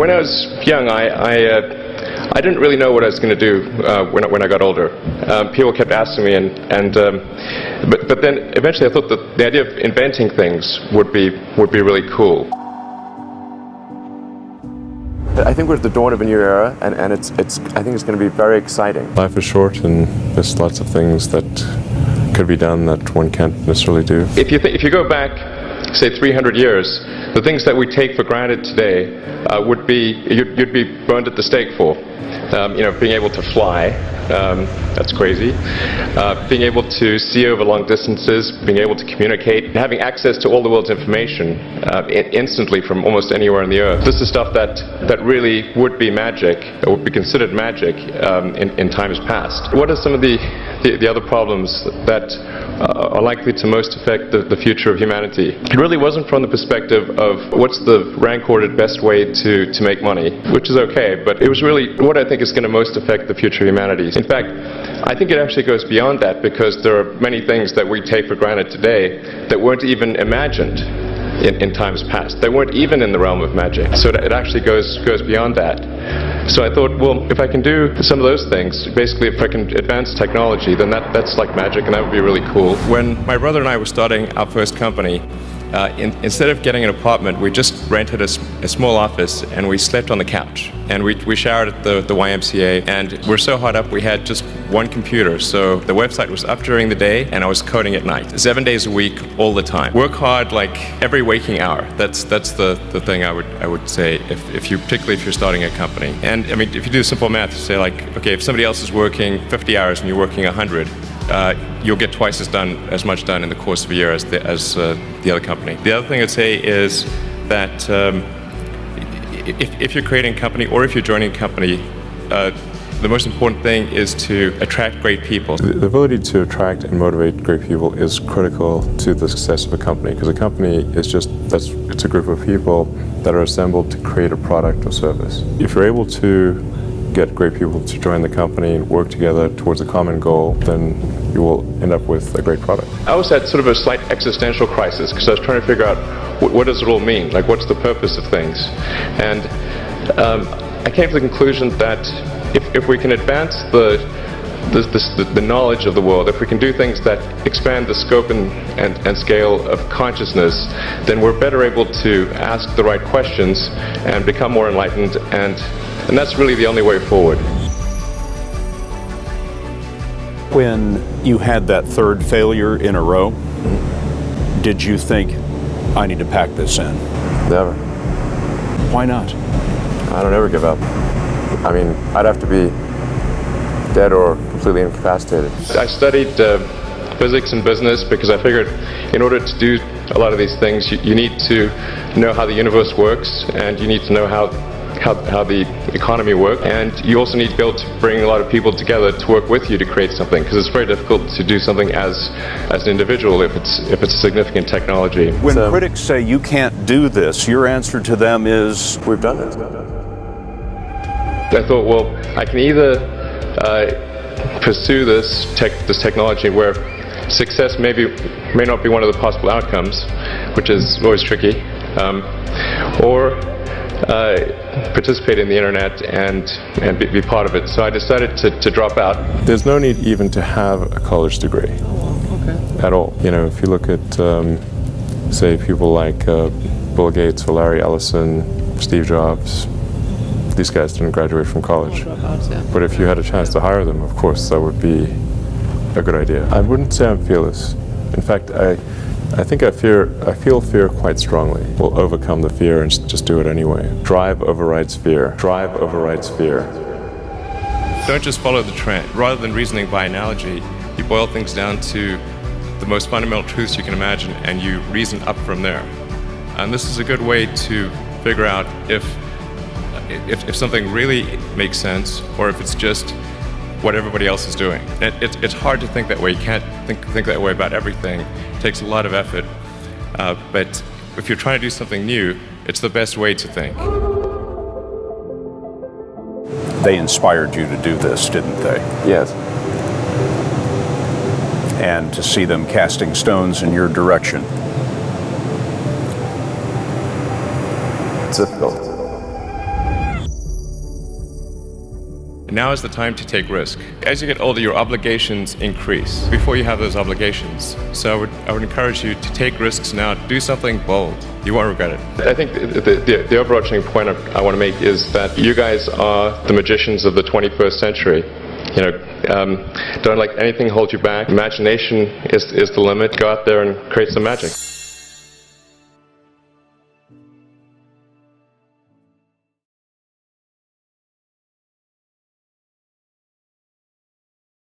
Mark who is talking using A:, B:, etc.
A: When I was young, I didn't really know what I was going to do when I got older. People kept asking me, but then eventually I thought that the idea of inventing things would be really cool.
B: I think we're at the dawn of a new era, and I think it's going to be very exciting.
C: Life is short, and there's lots of things that could be done that one can't necessarily do.
A: If you go back, say 300 years, the things that we take for granted today would be you'd be burned at the stake for. Being able to fly, that's crazy. Being able to see over long distances, being able to communicate, having access to all the world's information instantly from almost anywhere on the earth. This is stuff that really would be magic, or would be considered magic in times past. What are some of the other problems that are likely to most affect the future of humanity? It really wasn't from the perspective of what's the rank-ordered best way to make money, which is okay, but it was really what I think is going to most affect the future of humanity. In fact, I think it actually goes beyond that, because there are many things that we take for granted today that weren't even imagined in times past. They weren't even in the realm of magic. So it actually goes beyond that. So I thought, well, if I can do some of those things, basically if I can advance technology, then that's like magic, and that would be really cool. When my brother and I were starting our first company, instead of getting an apartment, we just rented a small office, and we slept on the couch. And we showered at the YMCA, and we're so hot up we had just one computer. So the website was up during the day, and I was coding at night. 7 days a week, all the time. Work hard like every waking hour. That's the thing I would say, particularly if you're starting a company. And I mean, if you do simple math, you say like, okay, if somebody else is working 50 hours and you're working 100, you'll get twice as much done in the course of a year as the other company. The other thing I'd say is that if you're creating a company, or if you're joining a company, the most important thing is to attract great people.
C: The ability to attract and motivate great people is critical to the success of a company, because a company is it's a group of people that are assembled to create a product or service. If you're able to get great people to join the company and work together towards a common goal, then you will end up with a great product.
A: I was at sort of a slight existential crisis, because I was trying to figure out what does it all mean? Like, what's the purpose of things? And I came to the conclusion that if we can advance the knowledge of the world, if we can do things that expand the scope and scale of consciousness, then we're better able to ask the right questions and become more enlightened, and that's really the only way forward.
D: When you had that third failure in a row, did you think, I need to pack this in?
B: Never.
D: Why not?
B: I don't ever give up. I mean, I'd have to be dead or completely incapacitated.
A: I studied physics and business because I figured in order to do a lot of these things, you need to know how the universe works, and you need to know how the economy works, and you also need to be able to bring a lot of people together to work with you to create something, because it's very difficult to do something as an individual if it's significant technology.
D: When critics say you can't do this, your answer to them is,
B: we've done it.
A: I thought, well, I can either pursue this technology where success may not be one of the possible outcomes, which is always tricky, or participate in the internet and be part of it. So I decided to drop out.
C: There's no need even to have a college degree at all. You know, if you look at, say, people like Bill Gates or Larry Ellison, Steve Jobs, these guys didn't graduate from college. But if you had a chance to hire them, of course, that would be a good idea. I wouldn't say I'm fearless. In fact, I think I feel fear quite strongly. We'll overcome the fear and just do it anyway. Drive overrides fear. Drive overrides fear.
A: Don't just follow the trend. Rather than reasoning by analogy, you boil things down to the most fundamental truths you can imagine, and you reason up from there. And this is a good way to figure out if something really makes sense, or if it's just what everybody else is doing. It's hard to think that way. You can't think that way about everything. It takes a lot of effort. But if you're trying to do something new, it's the best way to think.
D: They inspired you to do this, didn't they?
B: Yes.
D: And to see them casting stones in your direction.
B: It's difficult.
A: now is the time to take risk. As you get older, your obligations increase before you have those obligations. So I would encourage you to take risks now, do something bold. You won't regret it. I think the overarching point I want to make is that you guys are the magicians of the 21st century. Don't let anything hold you back. Imagination is the limit. Go out there and create some magic.